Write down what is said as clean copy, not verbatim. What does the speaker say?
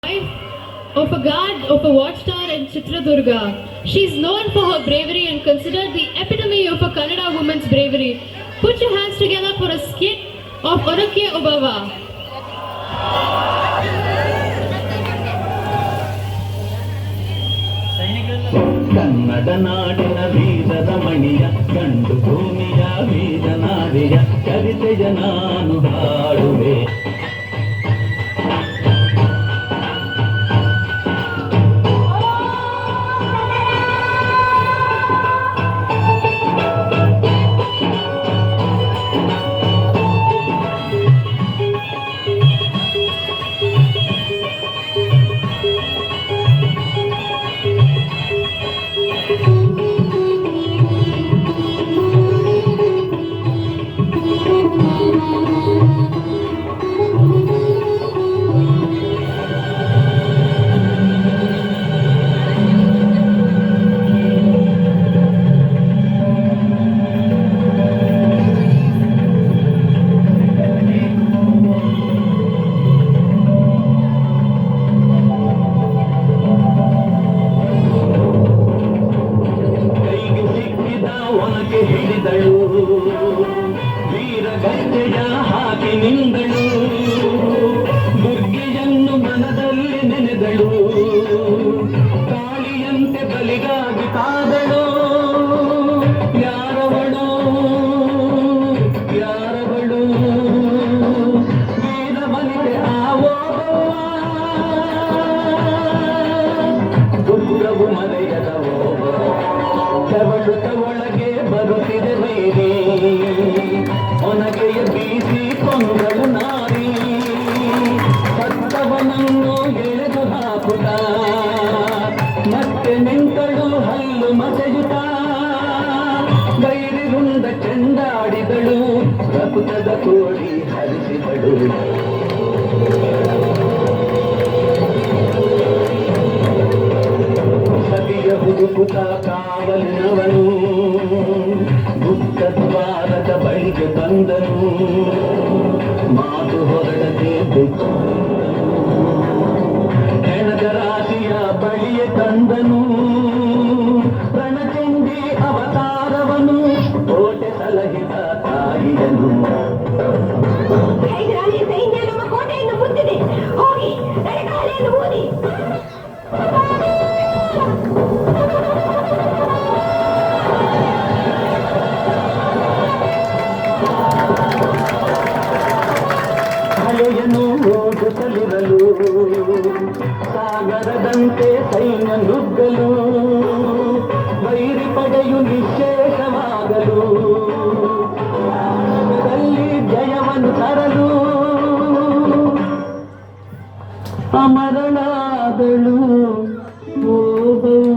Wife of a guard of a watchtower in Chitradurga. She is known for her bravery and considered the epitome of a Kannada woman's bravery. Put your hands together for a skit of Onake Obava. Kannada ನಾಡಿನ ವೀರರಮಣಿಯ ಗಂಡು ಭೂಮಿಯ ವೀರನಾರಿಯ ಚರಿತೆಯ ನಾನು ಹಾಡುವೆ. ಹಿಡಿದಳು ವೀರಗಜ್ಜೆಯ ಹಾಕಿ ನಿಂದಳು, ದುರ್ಗೆಯನ್ನು ಮನದಲ್ಲಿ ನೆನೆದಳು, ಕಾಳಿಯಂತೆ ಬಲಿಗಾಗಿ ಕಾದಳು. ಯಾರವಳು ಯಾರವಳು ವೀರವನಿತೆ ಆವೋಬವ್ವ, ದುರ್ಗವು ಮರೆಯದ ಓಬವ್ವ ಒಳಗೆ ಬರುತ್ತಿದೆ ಬೇರೆ ಒನಗೆಯ ಬೀಸಿ ಕೊಂದಳು ನಾರಿ, ಸತ್ತವನನ್ನು ಎಳೆದು ಹಾಕುತ್ತ ಮತ್ತೆ ನಿಂತಳು ಹಲ್ಲು ಮಸೆಯುತ್ತ, ಬೈರಿರುಂಡ ಚೆಂಡಾಡಿದಳು, ರಕ್ತದ ಕೋಡಿ ಹರಿಸಿದಳು. ಸತಿಯ ಹುಡುಕುತ್ತ ಕಾವಲಿನವನು ಗುಪ್ತ ದ್ವಾರದ ಬಳಿಗೆ ಬಂದನು, ಮಾತು ಹೊರಡದೆ ಹೆಣದ ರಾಶಿಯ ಬಳಿಯ ತಂದನು, ರಣಚಂಡಿ ಅವತಾರವನು ಕೋಟೆ ಸಲಹಿದ ತಾಯಿಯನು. ಸೈನ್ಯ ನಮ್ಮ ಕೋಟೆಯನ್ನು ಮುತ್ತಿದೆ, ಹೋಗಿ ನಡೆಗಾಲೆಯನ್ನು ಊದಿ. ಹಳೆಯನು ಓದುತ್ತಲಿರಲು ಸಾಗರದಂತೆ ಸೈನ್ಯ ನುಗ್ಗಲು, ವೈರಿ ಪಡೆಯು ನಿಶೇಷವಾಗಲು, ಜಯವನ್ನು ತರಲು ಅಮರಳಾದಳು ಓಬವ್ವ.